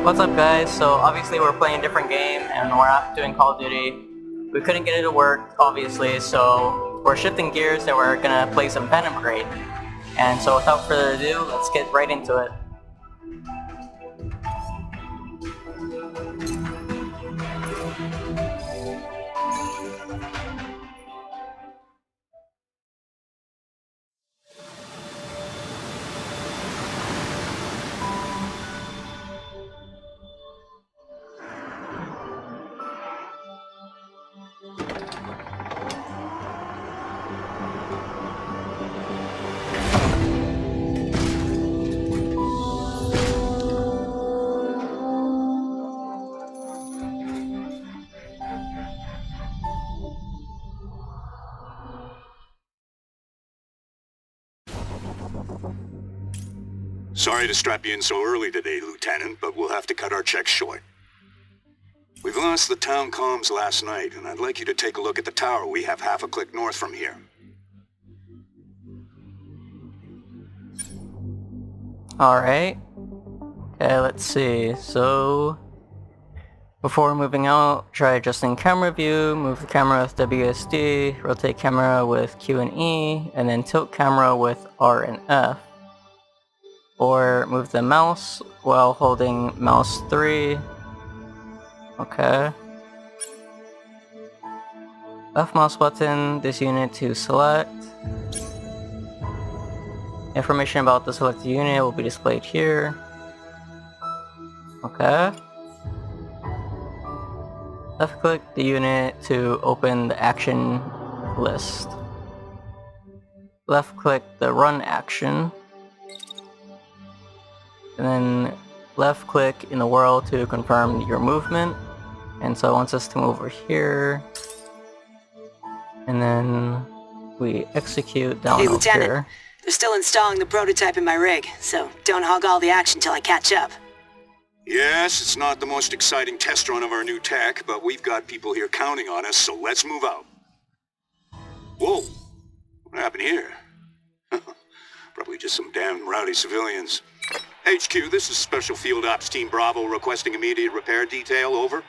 What's up, guys? So obviously we're playing a different game and we're not doing Call of Duty. We couldn't get it to work, obviously, so we're shifting gears and we're gonna play some Phantom Brigade. And so without further ado, let's get right into it. Sorry to strap you in so early today, Lieutenant, but we'll have to cut our checks short. We've lost the town comms last night, and I'd like you to take a look at the tower we have half a click north from here. Alright. Okay, let's see. So before moving out, try adjusting camera view, move the camera with WSD, rotate camera with Q and E, and then tilt camera with R and F. Or move the mouse while holding mouse 3. Okay. Left mouse button, this unit to select. Information about the selected unit will be displayed here. Okay. Left click the unit to open the action list. Left click the run action. And then left click in the world to confirm your movement. And so it wants us to move over here. And then we execute down Hey, over Lieutenant. here. They're still installing the prototype in my rig, so don't hog all the action till I catch up. Yes, it's not the most exciting test run of our new tech, but we've got people here counting on us, so let's move out. Whoa! What happened here? Probably just some damn rowdy civilians. HQ, this is Special Field Ops Team Bravo requesting immediate repair detail, over.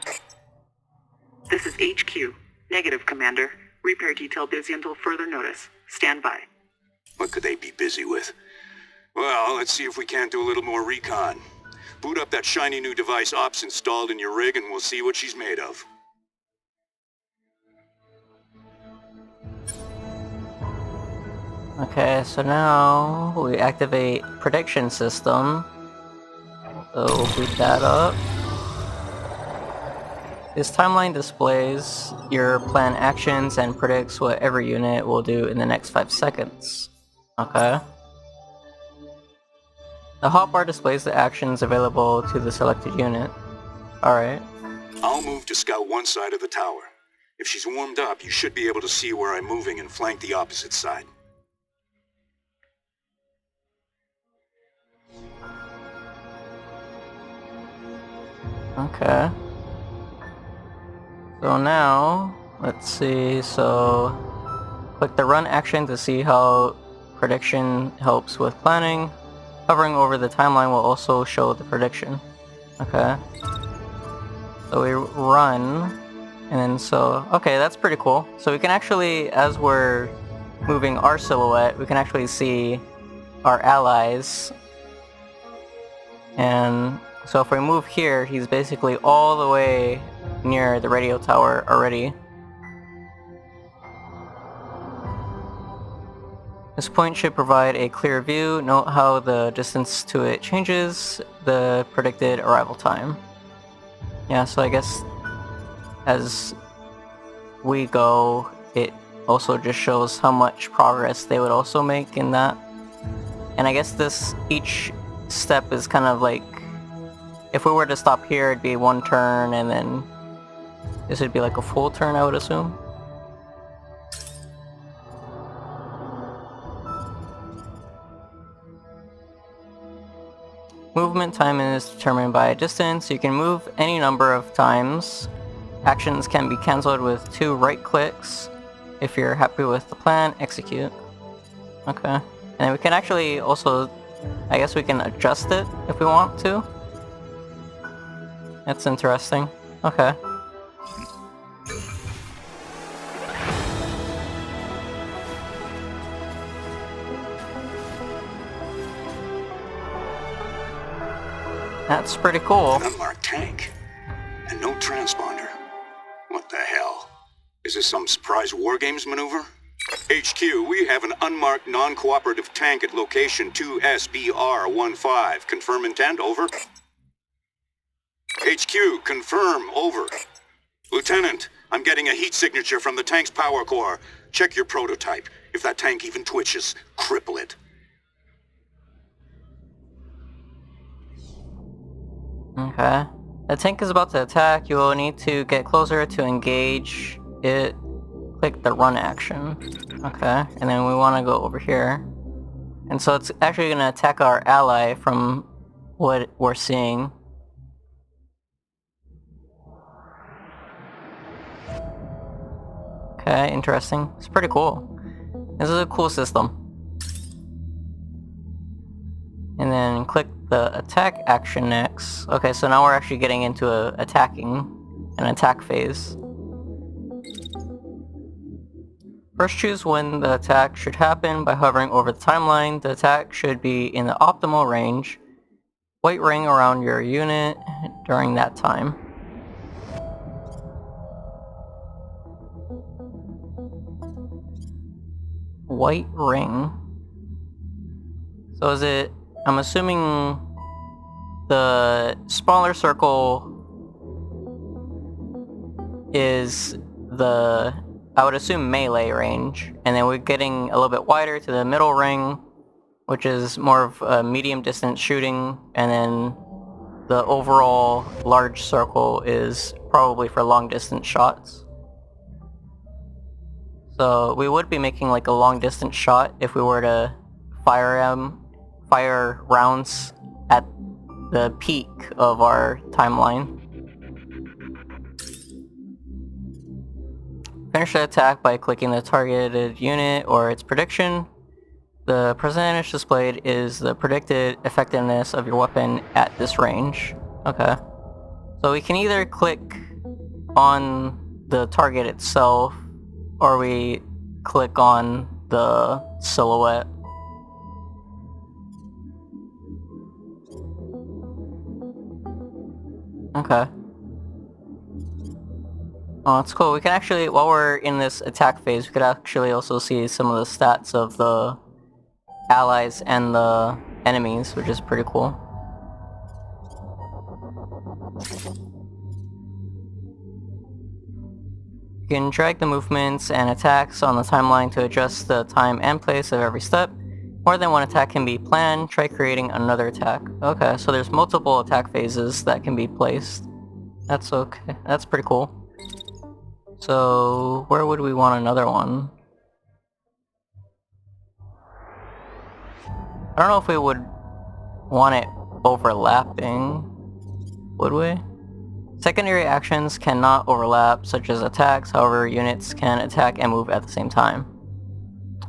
This is HQ. Negative, Commander. Repair detail busy until further notice. Stand by. What could they be busy with? Well, let's see if we can't do a little more recon. Boot up that shiny new device Ops installed in your rig and we'll see what she's made of. Okay, so now we activate prediction system. So we'll boot that up. This timeline displays your planned actions and predicts what every unit will do in the next 5 seconds. Okay. The hotbar displays the actions available to the selected unit. Alright. I'll move to scout one side of the tower. If she's warmed up, you should be able to see where I'm moving and flank the opposite side. Okay. So now, let's see, so click the run action to see how prediction helps with planning. Hovering over the timeline will also show the prediction. Okay. So we run, and then so, okay, that's pretty cool. So we can actually, as we're moving our silhouette, we can actually see our allies. And so if we move here, he's basically all the way near the radio tower already. This point should provide a clear view. Note how the distance to it changes the predicted arrival time. Yeah, so I guess as we go, it also just shows how much progress they would also make in that. And I guess this, each step is kind of like, if we were to stop here, it'd be one turn, and then this would be like a full turn, I would assume. Movement time is determined by distance. You can move any number of times. Actions can be cancelled with 2 right clicks. If you're happy with the plan, execute. Okay. And we can actually also, I guess we can adjust it if we want to. That's interesting. Okay. That's pretty cool. An unmarked tank. And no transponder. What the hell? Is this some surprise war games maneuver? HQ, we have an unmarked non-cooperative tank at location 2SBR15. Confirm intent, over. HQ, confirm, over. Lieutenant, I'm getting a heat signature from the tank's power core. Check your prototype. If that tank even twitches, cripple it. Okay. The tank is about to attack. You will need to get closer to engage it. Click the run action. Okay. And then we want to go over here. And so it's actually going to attack our ally from what we're seeing. Okay, interesting. It's pretty cool. This is a cool system. And then click the attack action next. Okay, so now we're actually getting into an attack phase. First, choose when the attack should happen by hovering over the timeline. The attack should be in the optimal range. White ring around your unit during that time. White ring. So is it... I'm assuming the smaller circle is the... I would assume melee range, and then we're getting a little bit wider to the middle ring, which is more of a medium distance shooting, and then the overall large circle is probably for long distance shots. So we would be making like a long distance shot if we were to fire rounds at the peak of our timeline. Finish the attack by clicking the targeted unit or its prediction. The percentage displayed is the predicted effectiveness of your weapon at this range. Okay. So we can either click on the target itself, or we click on the silhouette. Okay. Oh, that's cool. We can actually, while we're in this attack phase, we could actually also see some of the stats of the allies and the enemies, which is pretty cool. You can drag the movements and attacks on the timeline to adjust the time and place of every step. More than one attack can be planned. Try creating another attack. Okay, so there's multiple attack phases that can be placed. That's okay. That's pretty cool. So, where would we want another one? I don't know if we would want it overlapping. Would we? Secondary actions cannot overlap, such as attacks. However, units can attack and move at the same time.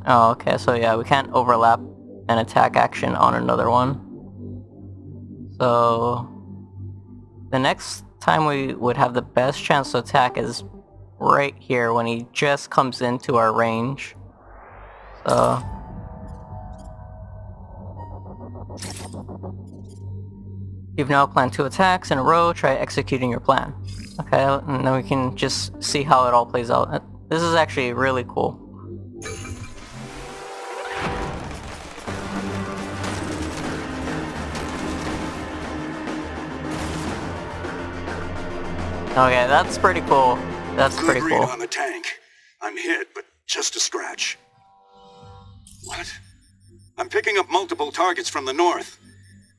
Oh, okay, so yeah, we can't overlap an attack action on another one. So, the next time we would have the best chance to attack is right here when he just comes into our range. So... You've now planned 2 attacks in a row. Try executing your plan. Okay, and then we can just see how it all plays out. This is actually really cool. Okay, that's pretty cool. That's pretty Good read cool. on the tank. I'm hit, but just a scratch. What? I'm picking up multiple targets from the north.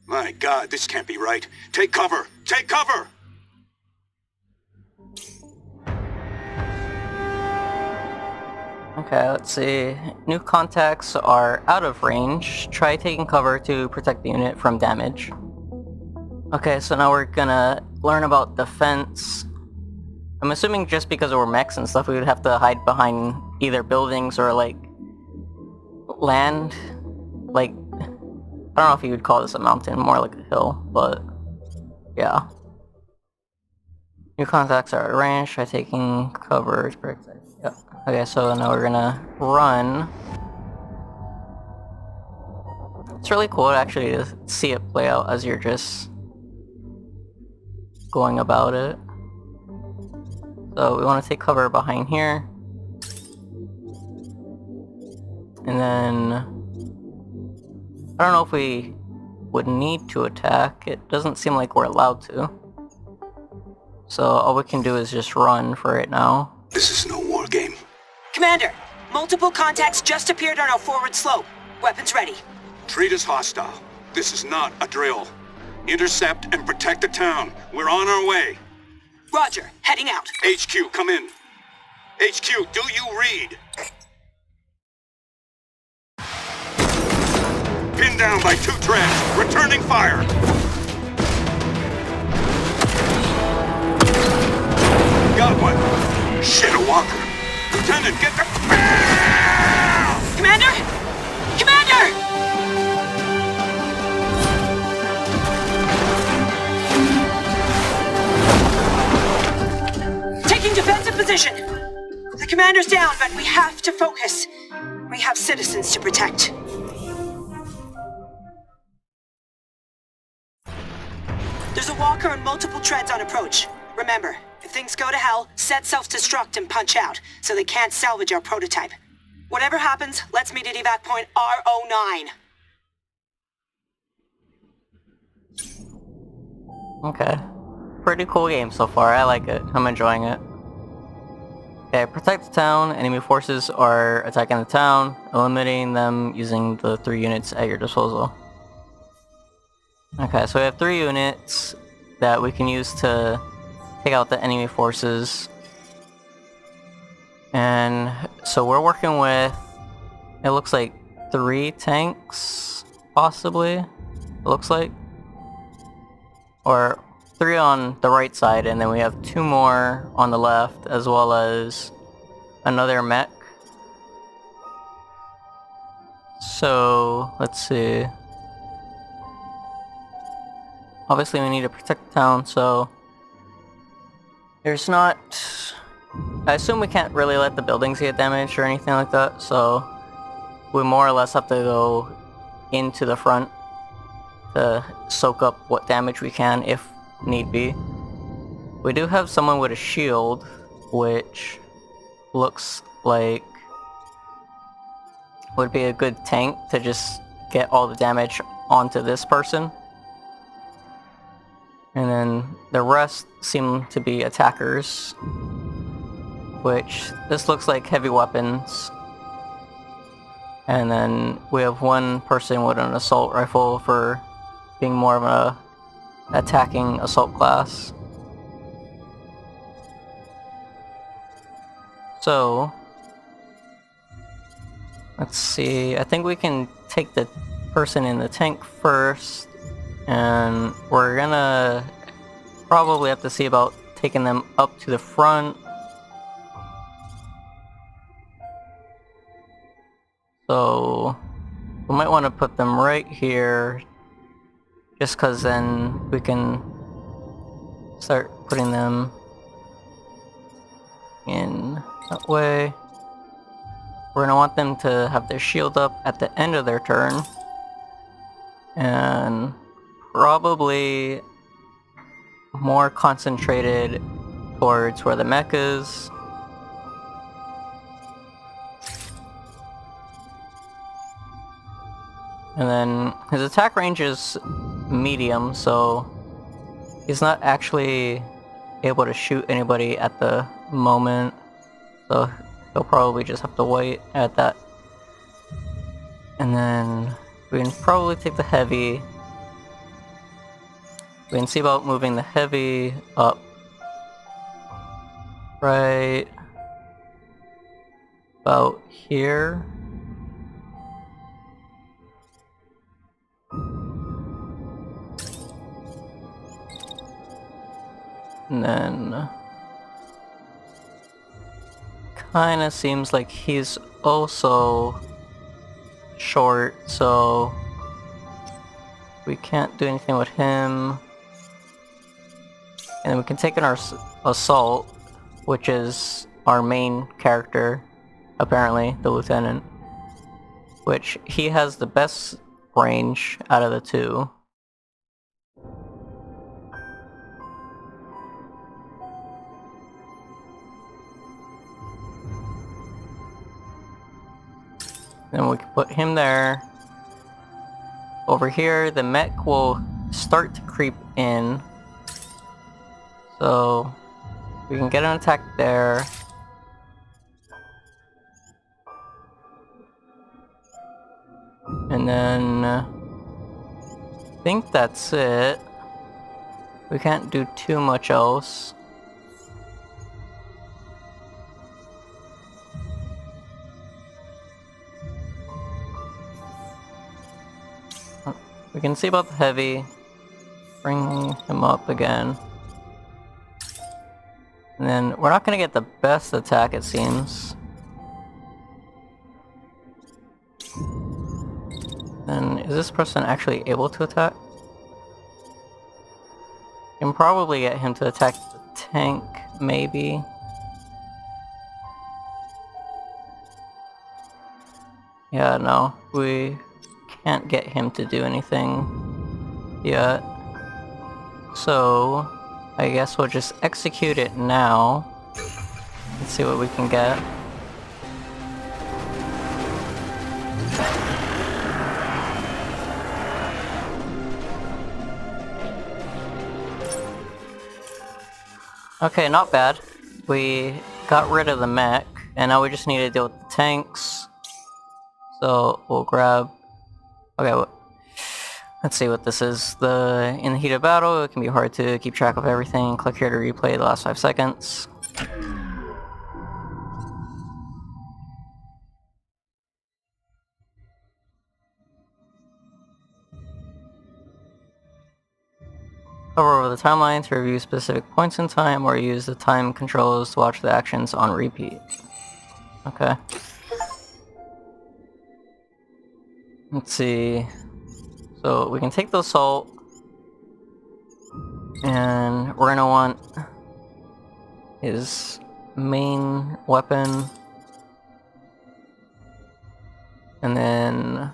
My God, this can't be right. Take cover! Take cover! Okay, let's see. New contacts are out of range. Try taking cover to protect the unit from damage. Okay, so now we're gonna learn about defense. I'm assuming just because we're mechs and stuff, we would have to hide behind either buildings or, like, land. Like, I don't know if you would call this a mountain, more like a hill, but yeah. New contacts are at range. Try taking cover. Yep. Okay, so now we're gonna run. It's really cool actually to see it play out as you're just going about it. So we want to take cover behind here. And then I don't know if we would need to attack. It doesn't seem like we're allowed to. So all we can do is just run for right now. This is no war game. Commander, multiple contacts just appeared on our forward slope. Weapons ready. Treat us hostile. This is not a drill. Intercept and protect the town. We're on our way. Roger, heading out. HQ, come in. HQ, do you read? Pinned down by 2 treads. Returning fire. Got one. Shit, a walker. Lieutenant, get the... Commander! Commander! Taking defensive position. The commander's down, but we have to focus. We have citizens to protect. There's a walker and multiple treads on approach. Remember, if things go to hell, set self-destruct and punch out, so they can't salvage our prototype. Whatever happens, let's meet at evac point R09. Okay. Pretty cool game so far. I like it. I'm enjoying it. Okay, protect the town. Enemy forces are attacking the town, eliminating them using the 3 units at your disposal. Okay, so we have 3 units that we can use to take out the enemy forces. And so we're working with, it looks like 3 tanks, possibly, it looks like. Or 3 on the right side, and then we have 2 more on the left, as well as another mech. So, let's see. Obviously we need to protect the town, so there's not... I assume we can't really let the buildings get damaged or anything like that, so we more or less have to go into the front to soak up what damage we can if need be. We do have someone with a shield, which looks like would be a good tank to just get all the damage onto this person. And then the rest seem to be attackers, which this looks like heavy weapons. And then we have 1 person with an assault rifle for being more of a attacking assault class. So, let's see, I think we can take the person in the tank first, and we're gonna probably have to see about taking them up to the front. So, we might want to put them right here, just because then we can start putting them in that way. We're going to want them to have their shield up at the end of their turn, and probably more concentrated towards where the mech is. And then his attack range is medium, so he's not actually able to shoot anybody at the moment, so he'll probably just have to wait at that. And then we can probably take the heavy. We can see about moving the heavy up right about here. And then kinda seems like he's also short, so we can't do anything with him. And then we can take in our assault, which is our main character, apparently, the lieutenant. Which, he has the best range out of the two. Then we can put him there. Over here, the mech will start to creep in. So, we can get an attack there. And then, I think that's it. We can't do too much else. We can see about the heavy. Bring him up again. And then, we're not gonna get the best attack, it seems. And is this person actually able to attack? Can probably get him to attack the tank, maybe. Yeah, no, we can't get him to do anything yet. So, I guess we'll just execute it now. Let's see what we can get. Okay, not bad. We got rid of the mech, and now we just need to deal with the tanks. So we'll grab... Okay, let's see what this is. In the heat of battle, it can be hard to keep track of everything. Click here to replay the last 5 seconds. Hover over the timeline to review specific points in time, or use the time controls to watch the actions on repeat. Okay. Let's see. So we can take the assault, and we're gonna want his main weapon, and then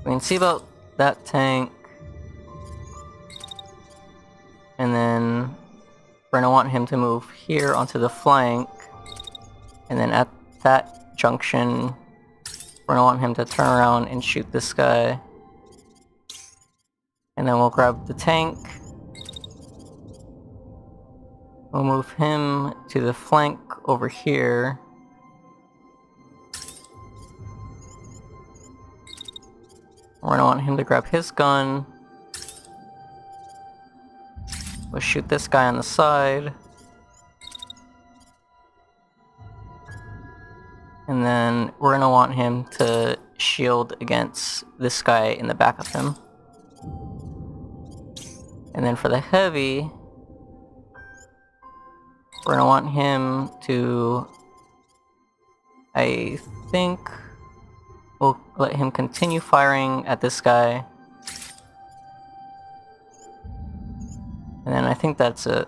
we can see about that tank. And then we're gonna want him to move here onto the flank. And then at that junction, we're gonna want him to turn around and shoot this guy. And then we'll grab the tank. We'll move him to the flank over here. We're gonna want him to grab his gun. We'll shoot this guy on the side. And then we're gonna want him to shield against this guy in the back of him. And then for the heavy, we're gonna want him to... I think we'll let him continue firing at this guy. And then I think that's it.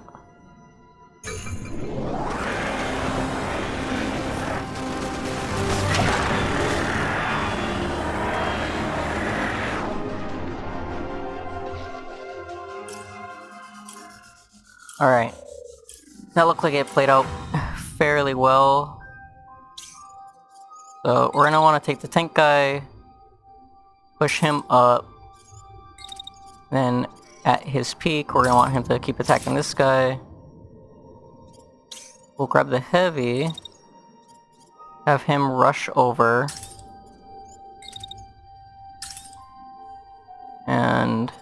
Alright. That looked like it played out fairly well. So we're gonna want to take the tank guy, push him up, then at his peak, we're gonna want him to keep attacking this guy. We'll grab the heavy, have him rush over, and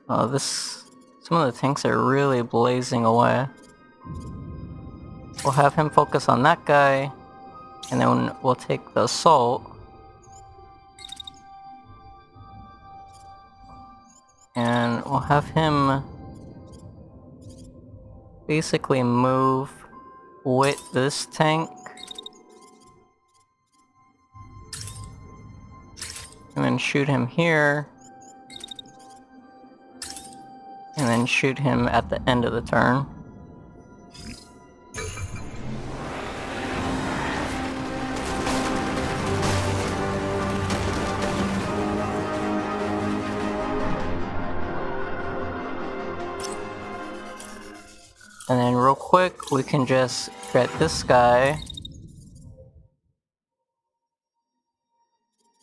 some of the tanks are really blazing away. We'll have him focus on that guy, and then we'll take the assault. And we'll have him basically move with this tank. And then shoot him here. And and then shoot him at the end of the turn. And then real quick, we can just get this guy.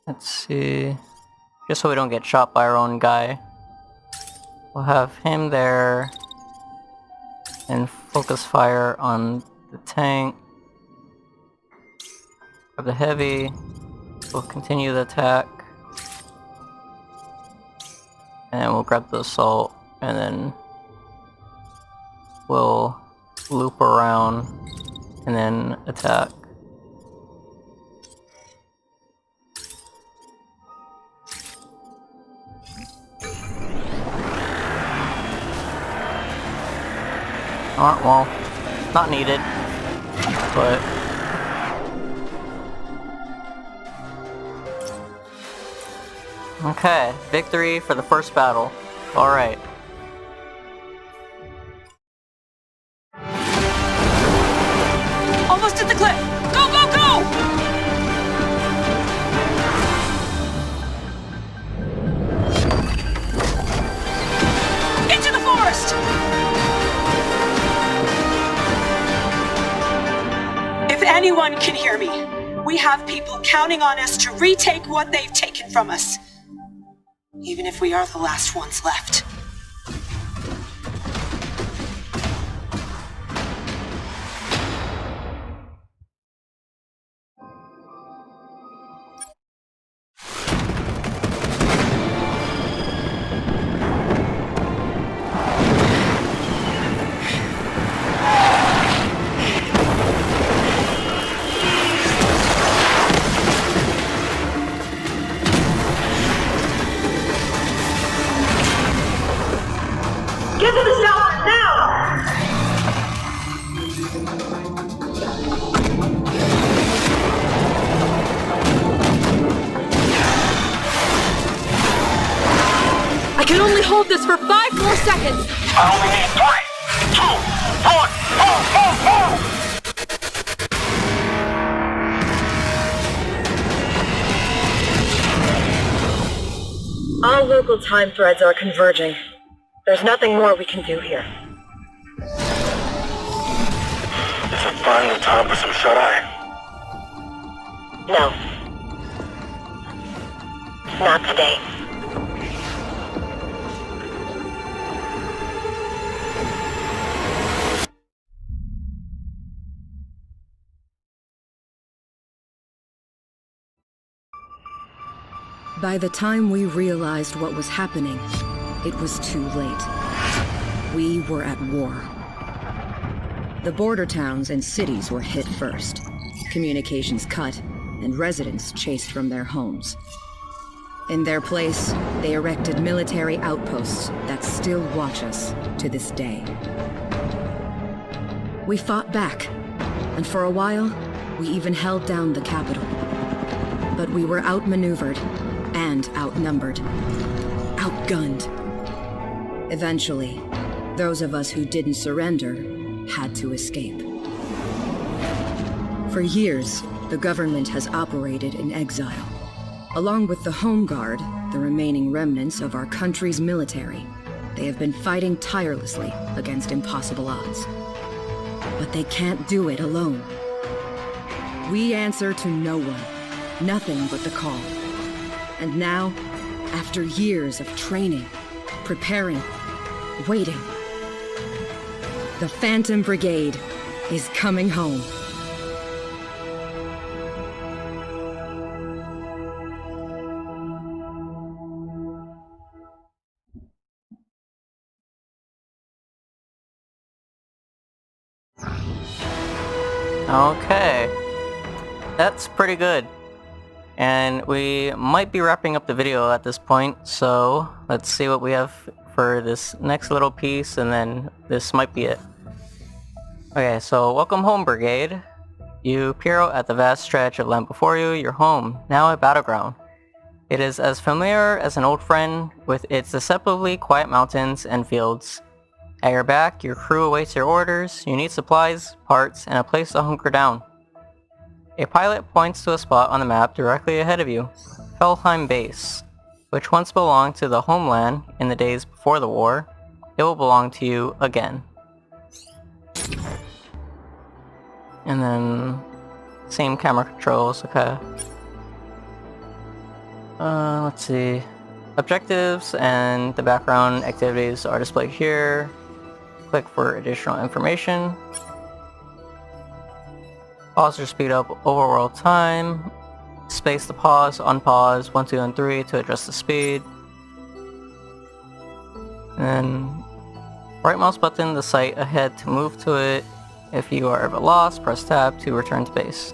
Let's see. Just so we don't get shot by our own guy. We'll have him there. And focus fire on the tank. Grab the heavy. We'll continue the attack. And then we'll grab the assault. And then we'll loop around and then attack. Alright, well, not needed, but okay, victory for the first battle. Alright. Almost at the cliff! Go, go, go! Into the forest! If anyone can hear me, we have people counting on us to retake what they've taken from us. Even if we are the last ones left. Get to the south now! I can only hold this for 5 more seconds! I only need 3, 2, 1, 4! All local time threads are converging. There's nothing more we can do here. It's a final time for some shut-eye. No. Not today. By the time we realized what was happening, it was too late. We were at war. The border towns and cities were hit first, communications cut, and residents chased from their homes. In their place, they erected military outposts that still watch us to this day. We fought back, and for a while, we even held down the capital. But we were outmaneuvered and outnumbered, outgunned. Eventually, those of us who didn't surrender had to escape. For years, the government has operated in exile. Along with the Home Guard, the remaining remnants of our country's military, they have been fighting tirelessly against impossible odds. But they can't do it alone. We answer to no one, nothing but the call. And now, after years of training, preparing, waiting, the Phantom Brigade is coming home. Okay. That's pretty good. And we might be wrapping up the video at this point, so let's see what we have for this next little piece, and then this might be it. Okay, so welcome home, Brigade. You peer out at the vast stretch of land before you, your home, now a battleground. It is as familiar as an old friend with its deceptively quiet mountains and fields. At your back, your crew awaits your orders. You need supplies, parts, and a place to hunker down. A pilot points to a spot on the map directly ahead of you, Felheim Base, which once belonged to the homeland in the days before the war. It will belong to you again. And then, same camera controls, okay. Let's see. Objectives and the background activities are displayed here. Click for additional information. Pause or speed up overworld time. Space to pause, unpause, 1, 2, and 3 to adjust the speed. And then right mouse button the site ahead to move to it. If you are ever lost, press tab to return to base.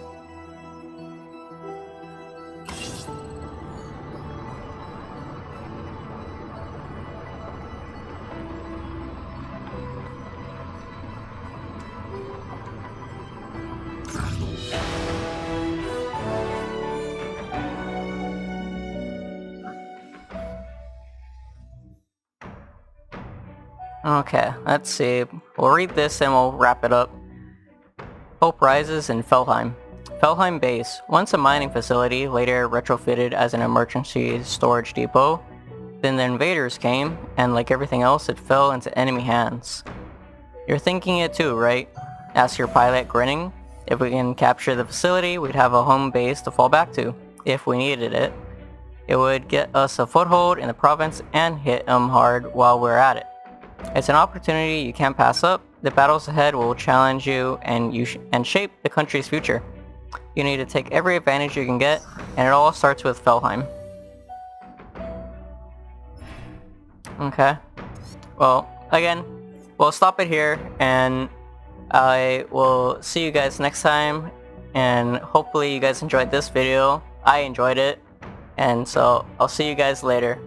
Okay, let's see. We'll read this and we'll wrap it up. Hope rises in Felheim. Felheim Base, once a mining facility, later retrofitted as an emergency storage depot. Then the invaders came, and like everything else, it fell into enemy hands. You're thinking it too, right? Asked your pilot, grinning. If we can capture the facility, we'd have a home base to fall back to, if we needed it. It would get us a foothold in the province and hit them hard while we're at it. It's an opportunity you can't pass up. The battles ahead will challenge you and shape the country's future. You need to take every advantage you can get, and it all starts with Felheim. Okay. Well, again, we'll stop it here, and I will see you guys next time, and hopefully you guys enjoyed this video. I enjoyed it, and so I'll see you guys later.